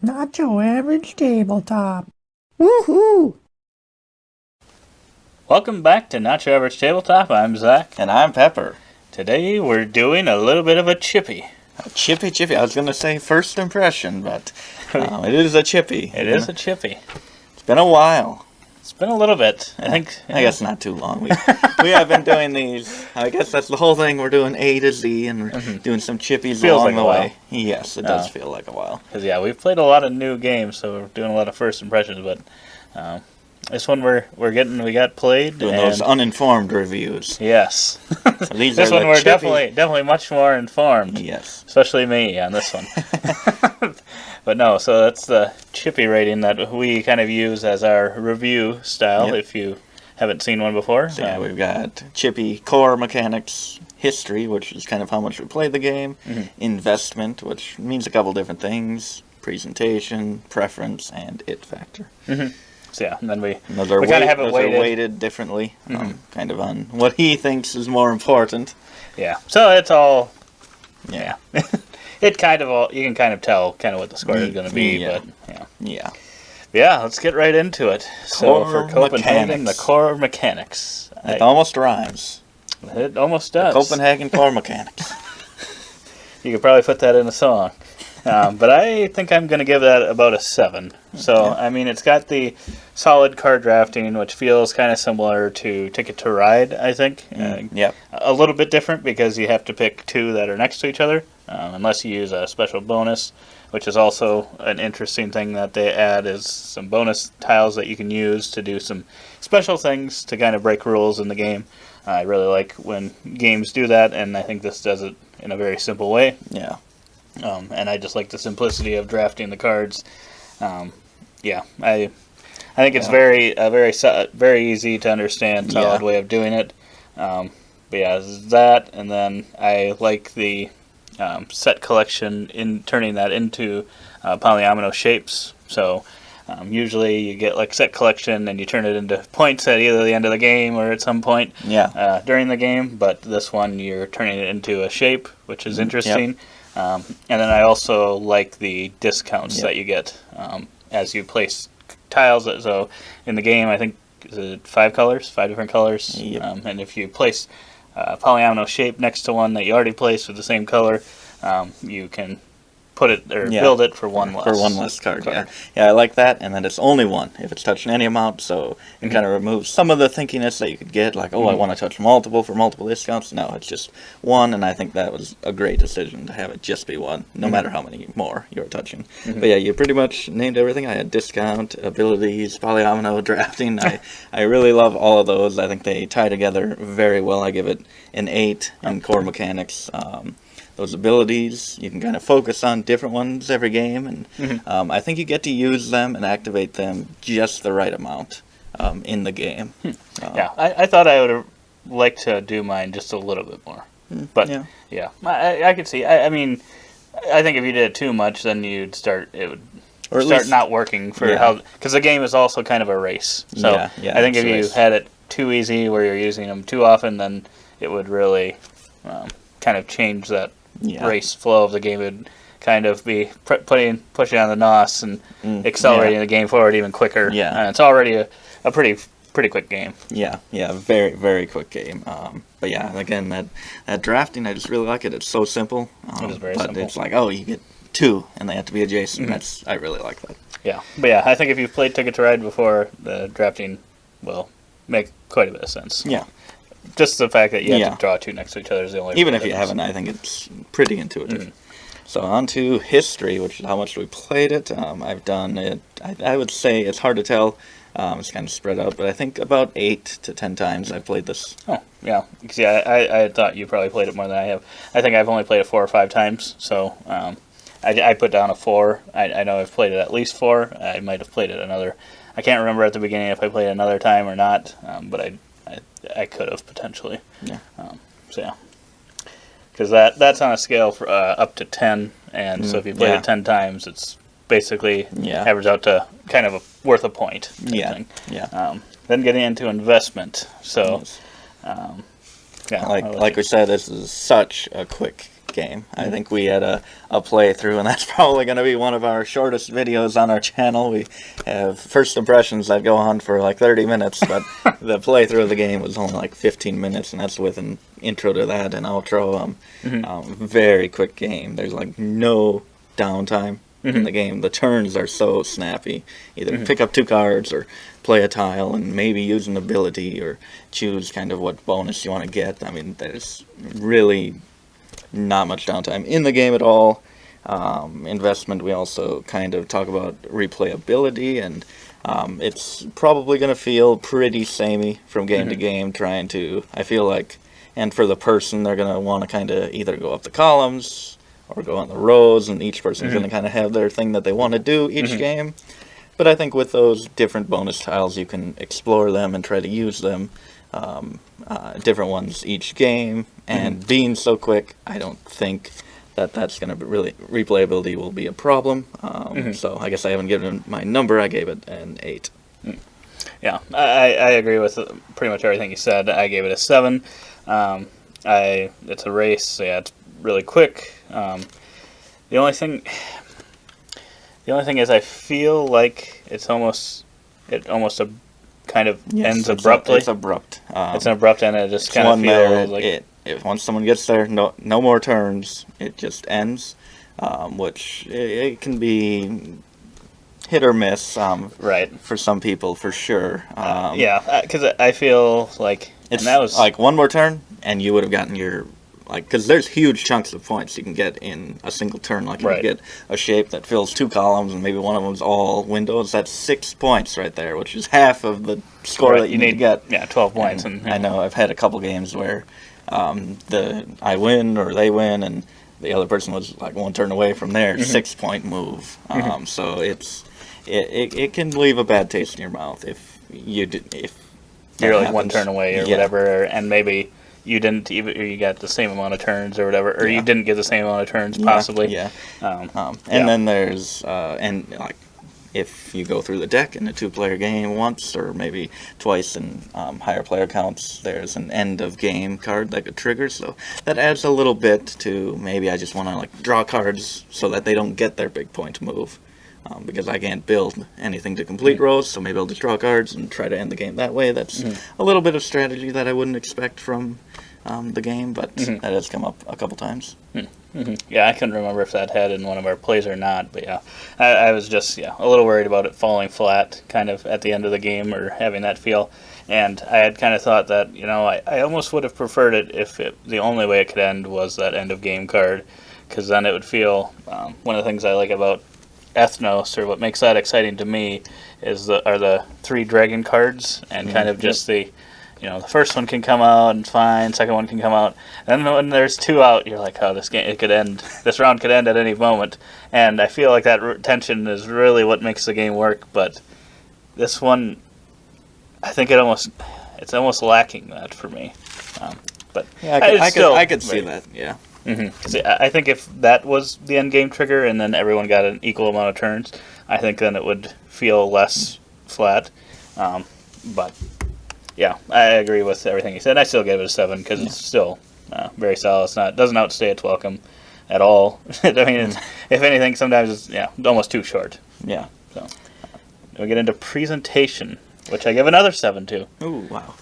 Not your average tabletop. Woohoo! Welcome back to Not Your Average Tabletop. I'm Zach. And I'm Pepper. Today we're doing a little bit of a chippy. A chippy. I was going to say first impression, but it is a chippy. It is a chippy. It's been a while. It's been a little bit. I guess not too long. We have been doing these. I guess that's the whole thing. We're doing A to Z and we're doing some chippies along the way. Yes, it does feel like a while. Because we've played a lot of new games, so we're doing a lot of first impressions. But this one we got played. Doing those uninformed reviews. Yes. So these this are one the we're chippy. definitely much more informed. Yes. Especially me on this one. But no, so that's the chippy rating that we kind of use as our review style, if you haven't seen one before. So we've got chippy core mechanics, history, which is kind of how much we played the game, investment, which means a couple different things, presentation, preference, and it factor. So and then we kind of have it weighted differently, kind of on what he thinks is more important. Yeah, so it's all, it kind of all, you can kind of tell kind of what the score is going to be, but let's get right into it. So for Copenhagen, the core mechanics. It almost rhymes. It almost does. The Copenhagen core mechanics. You could probably put that in a song. But I think I'm going to give that about a 7. So, I mean, it's got the solid card drafting, which feels kind of similar to Ticket to Ride, I think. A little bit different because you have to pick two that are next to each other, unless you use a special bonus, which is also an interesting thing that they add is some bonus tiles that you can use to do some special things to kind of break rules in the game. I really like when games do that, and I think this does it in a very simple way. Yeah. And I just like the simplicity of drafting the cards. I think it's very easy to understand, solid way of doing it. That, and then I like the set collection in turning that into polyomino shapes. So usually you get like set collection and you turn it into points at either the end of the game or at some point during the game. But this one you're turning it into a shape, which is interesting. And then I also like the discounts that you get as you place tiles. So in the game, I think, is it 5 different colors? And if you place a polyomino shape next to one that you already placed with the same color, you can put it or build it for one less. For one less card. Yeah, I like that. And then it's only one if it's touching any amount, so it kind of removes some of the thinkiness that you could get, like, I want to touch multiple for multiple discounts. No, it's just one, and I think that was a great decision to have it just be one, no matter how many more you're touching. But yeah, you pretty much named everything. I had discount, abilities, polyomino, drafting. I really love all of those. I think they tie together very well. I give it an 8 in core mechanics. Those abilities, you can kind of focus on different ones every game, and I think you get to use them and activate them just the right amount in the game. I thought I would have liked to do mine just a little bit more. But, I could see. I mean, I think if you did it too much, then it would start not working for because the game is also kind of a race. So I think if you had it too easy where you're using them too often, then it would really kind of change that race flow of the game. Would kind of be pushing on the NOS and accelerating the game forward even quicker. And it's already a pretty quick game. Very, very quick game. But again, that drafting, I just really like it. It's so simple. It is very simple. But it's like, you get 2, and they have to be adjacent. I really like that. But I think if you've played Ticket to Ride before, the drafting will make quite a bit of sense. Just the fact that you have to draw 2 next to each other is the only. Even if you haven't, I think it's pretty intuitive. So on to history, which is how much we played it. I've done it. I would say it's hard to tell. It's kind of spread out, but I think about 8 to 10 times I've played this. Oh, yeah. See, I thought you probably played it more than I have. I think I've only played it 4 or 5 times, so I put down a 4. I know I've played it at least 4. I might have played it another. I can't remember at the beginning if I played it another time or not, but I could have potentially. Because that's on a scale for up to 10, and so if you played it 10 times, it's basically average out to kind of worth a point. Thing. Then getting into investment. So, like we said, this is such a quick game. I think we had a playthrough, and that's probably going to be one of our shortest videos on our channel. We have first impressions that go on for like 30 minutes, but the playthrough of the game was only like 15 minutes, and that's with an intro to that and outro. Very quick game. There's like no downtime in the game. The turns are so snappy. Either pick up 2 cards or play a tile and maybe use an ability or choose kind of what bonus you want to get. I mean, there's really not much downtime in the game at all. Investment, we also kind of talk about replayability, and it's probably going to feel pretty samey from game to game, trying to, I feel like, and for the person, they're going to want to kind of either go up the columns or go on the rows, and each person's going to kind of have their thing that they want to do each game. But I think with those different bonus tiles, you can explore them and try to use them, different ones each game. And being so quick, I don't think that that's going to be really, replayability will be a problem. So I guess I haven't given my number. I gave it an 8. Yeah, I agree with pretty much everything you said. I gave it a 7. It's a race, so yeah, it's really quick. The only thing is, I feel like it almost kind of ends abruptly. It's abrupt. It's an abrupt end. It just kind of feels like if once someone gets there, no more turns. It just ends, which it can be hit or miss. Right. For some people, for sure. Yeah, because I feel like that was like one more turn, and you would have gotten your. Like, because there's huge chunks of points you can get in a single turn. Like, you can get a shape that fills 2 columns, and maybe one of them's all windows. That's 6 points right there, which is half of the score that you need to get. Yeah, 12 points. And I know I've had a couple games where I win or they win, and the other person was like one turn away from their 6-point move. So it can leave a bad taste in your mouth if you're like happens. 1 turn away or whatever, and maybe you didn't even, or you got the same amount of turns or whatever, or you didn't get the same amount of turns possibly. And then there's and like if you go through the deck in a 2-player game once or maybe twice in higher player counts, there's an end of game card that could trigger, so that adds a little bit to maybe I just want to like draw cards so that they don't get their big point move. Because I can't build anything to complete rows, so maybe I'll just draw cards and try to end the game that way. That's a little bit of strategy that I wouldn't expect from the game, but that has come up a couple times. Yeah, I couldn't remember if that had in one of our plays or not, but yeah, I was just a little worried about it falling flat kind of at the end of the game or having that feel. And I had kind of thought that, I almost would have preferred it if the only way it could end was that end of game card, because then it would feel, one of the things I like about Ethnos, or what makes that exciting to me, are the 3 dragon cards, and kind of just the first one can come out and fine, second one can come out, and then when there's 2 out, you're like, oh, this round could end at any moment, and I feel like that tension is really what makes the game work. But this one, I think it's almost lacking that for me. But yeah, I could see that. Yeah. I think if that was the end game trigger and then everyone got an equal amount of turns, I think then it would feel less flat. But yeah, I agree with everything you said. I still gave it a 7 because it's still very solid. It doesn't outstay its welcome at all. I mean, if anything, sometimes it's almost too short. Yeah. So we get into presentation, which I give another 7 to. Ooh, wow.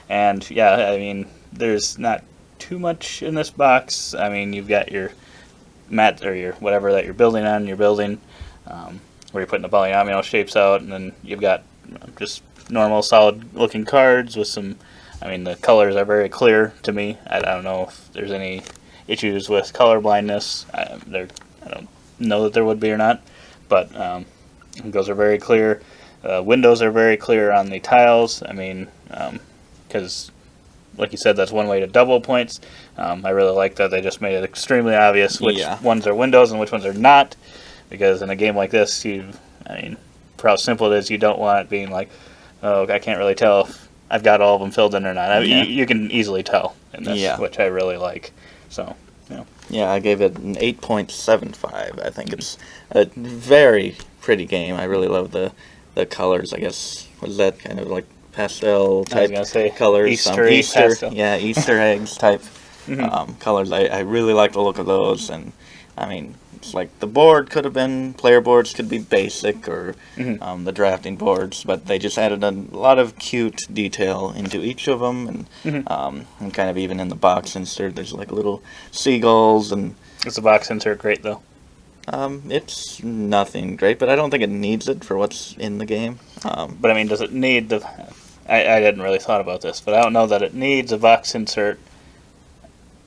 And yeah, I mean, there's not too much in this box. I mean, you've got your mat or your whatever that you're building on. You're building where you're putting the polyomino shapes out, and then you've got just normal solid-looking cards with some. I mean, the colors are very clear to me. I don't know if there's any issues with color blindness. I don't know that there would be or not, but those are very clear. Windows are very clear on the tiles. I mean, because like you said, that's one way to double points. I really like that they just made it extremely obvious which ones are windows and which ones are not, because in a game like this, for how simple it is, you don't want it being like, oh, I can't really tell if I've got all of them filled in or not. You can easily tell in this, which I really like. So, yeah, I gave it an 8.75. I think it's a very pretty game. I really love the colors. I guess was that kind of like pastel type colors, Easter, Easter eggs type colors. I really like the look of those, and I mean, it's like the board could have been, player boards could be basic, or the drafting boards, but they just added a lot of cute detail into each of them, and kind of even in the box insert, there's like little seagulls, and Is the box insert great, though? it's nothing great, but I don't think it needs it for what's in the game. But I mean, does it need the... I didn't really thought about this, but I don't know that it needs a box insert,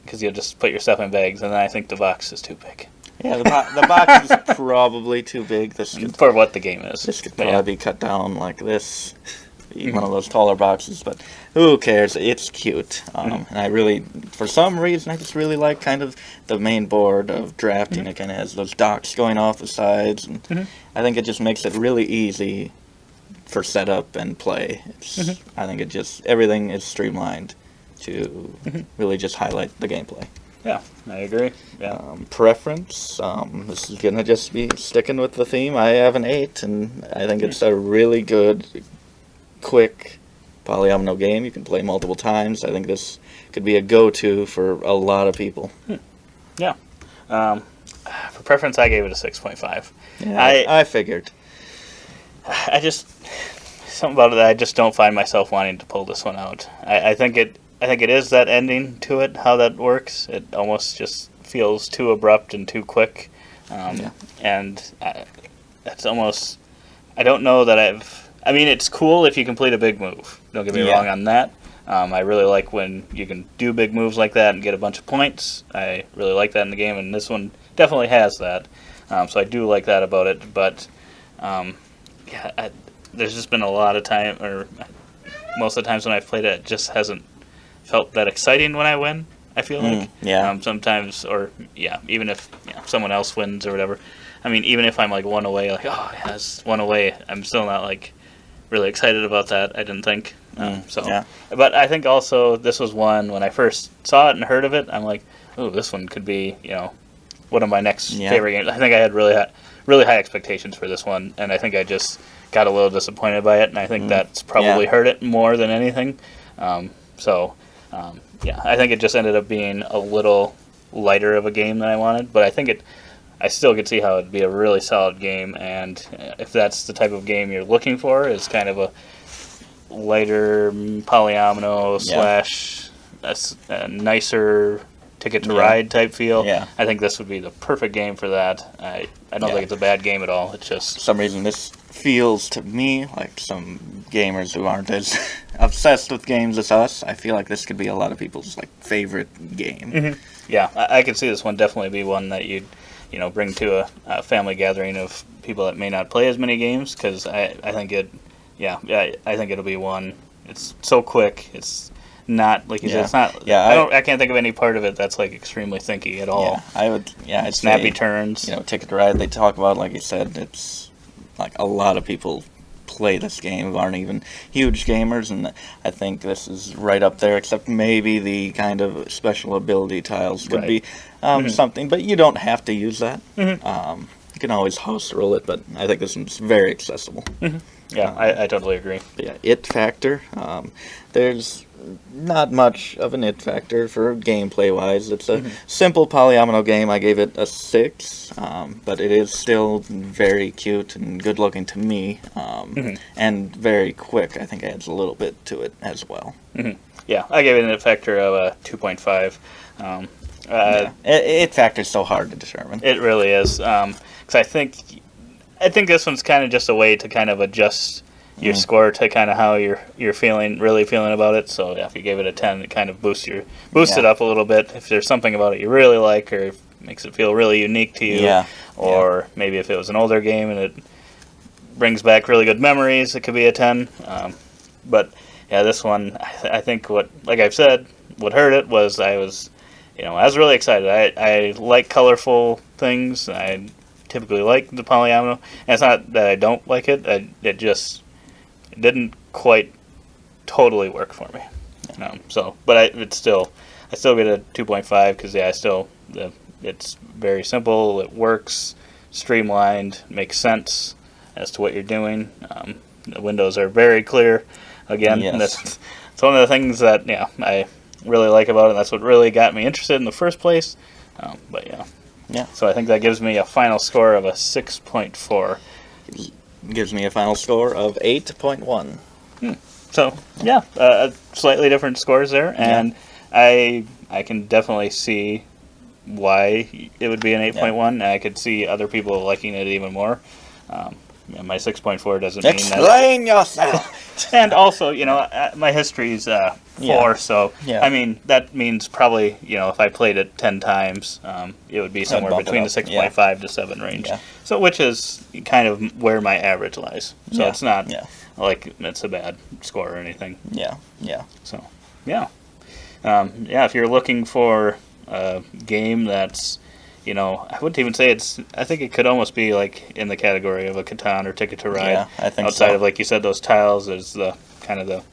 because you'll just put your stuff in bags, and then I think the box is too big. Yeah, the box is probably too big. This could, For what the game is. this could probably be cut down like this, one of those taller boxes, but who cares? It's cute. And I really, for some reason, I just really like kind of the main board of drafting. It kind of has those docks going off the sides, and I think it just makes it really easy for setup and play. I think it just, everything is streamlined to really just highlight the gameplay. Yeah, I agree. Yeah. Preference, this is going to just be sticking with the theme. I have an 8, and I think it's a really good, quick polyomino game. You can play multiple times. I think this could be a go-to for a lot of people. Yeah. For preference, I gave it a 6.5. Yeah, I figured. I just... Something about it that I just don't find myself wanting to pull this one out. I think it is that ending to it, how that works. It almost just feels too abrupt and too quick. And it's almost... I don't know that I mean, it's cool if you complete a big move. Don't get me wrong on that. I really like when you can do big moves like that and get a bunch of points. I really like that in the game, and this one definitely has that. So I do like that about it. But, there's just been a lot of time, or most of the times when I've played it, it just hasn't felt that exciting when I win, I feel like. Sometimes, or, even if someone else wins or whatever. I mean, even if I'm, like, one away, like, oh, yes, one away, I'm still not, like, really excited about that, I didn't think. But I think also this was one, when I first saw it and heard of it, I'm like, oh, this one could be, one of my next favorite games. I think I had really high expectations for this one, and I think I just got a little disappointed by it, and I think that's probably hurt it more than anything. I think it just ended up being a little lighter of a game than I wanted, but I still could see how it'd be a really solid game, and if that's the type of game you're looking for, is kind of a lighter polyomino slash a nicer Ticket to Ride type feel. I think this would be the perfect game for that. I don't think it's a bad game at all. It's just... For some reason, this feels to me like some gamers who aren't as obsessed with games as us. I feel like this could be a lot of people's favorite game. Yeah, I could see this one definitely be one that you'd bring to a family gathering of people that may not play as many games, because I think I think it'll be one. It's so quick. It's not, like you said, it's not... I can't think of any part of it that's extremely thinky at all. It's snappy turns. Ticket to Ride, they talk about, like you said, it's a lot of people play this game who aren't even huge gamers, and I think this is right up there, except maybe the kind of special ability tiles could be something, but you don't have to use that. You can always house roll it, but I think this one's very accessible. I totally agree. It factor, there's not much of an it factor for gameplay wise. It's a simple polyomino game. I gave it a 6, but it is still very cute and good looking to me, and very quick. I think adds a little bit to it as well. Yeah, I gave it an it factor of a 2.5. It factor's so hard to determine. It really is, because I think this one's kind of just a way to kind of adjust your score to kind of how you're really feeling about it. So if you gave it a 10, it kind of boosts it up a little bit. If there's something about it you really like, or makes it feel really unique to you, or maybe if it was an older game and it brings back really good memories, it could be a 10. But this one, I think like I've said, what hurt it was I was really excited. I like colorful things. I typically like the polyomino, and it's not that I don't like it. It just didn't quite totally work for me. But I still get a 2.5 because it's very simple. It works, streamlined, makes sense as to what you're doing. The windows are very clear. Again, it's one of the things that really like about it. That's what really got me interested in the first place. But yeah. Yeah. So I think that gives me a final score of a 6.4. Gives me a final score of 8.1. So yeah, slightly different scores there, and I can definitely see why it would be an 8.1. And I could see other people liking it even more. My 6.4 doesn't mean that. Explain yourself! And also, my history's 4, so Yeah. I mean that means probably if I played it 10 times, it would be somewhere bump it between the up, 6.5 to 7 range. Yeah. So which is kind of where my average lies. So Yeah. it's not Yeah. like it's a bad score or anything. Yeah. Yeah. So yeah, if you're looking for a game that's I wouldn't even say I think it could almost be like in the category of a Catan or Ticket to Ride. Yeah, I think outside so. of, like you said, those tiles is the kind of the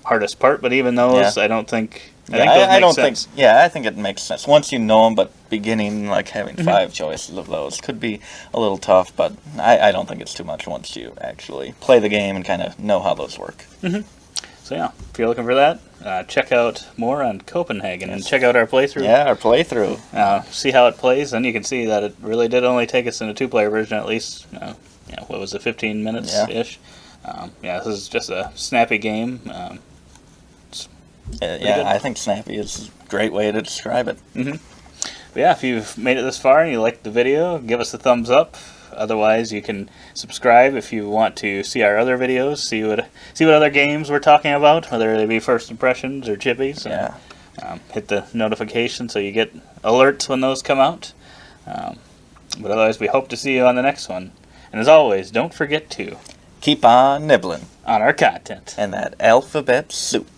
hardest part. But even those, I don't think. I think those make sense. I think it makes sense once you know them. But beginning, like having 5 choices of those could be a little tough. But I don't think it's too much once you actually play the game and kind of know how those work. So yeah, if you're looking for that, check out more on Copenhagen and check out our playthrough. Yeah, our playthrough. See how it plays, and you can see that it really did only take us in a 2-player version at least. What was it, 15 minutes ish? This is just a snappy game. Good. I think snappy is a great way to describe it. But yeah, if you've made it this far and you liked the video, give us a thumbs up. Otherwise, you can subscribe if you want to see our other videos, see what other games we're talking about, whether they be first impressions or chippies. Yeah. Hit the notification so you get alerts when those come out. But otherwise, we hope to see you on the next one. And as always, don't forget to Keep on nibbling on our content. and that alphabet soup.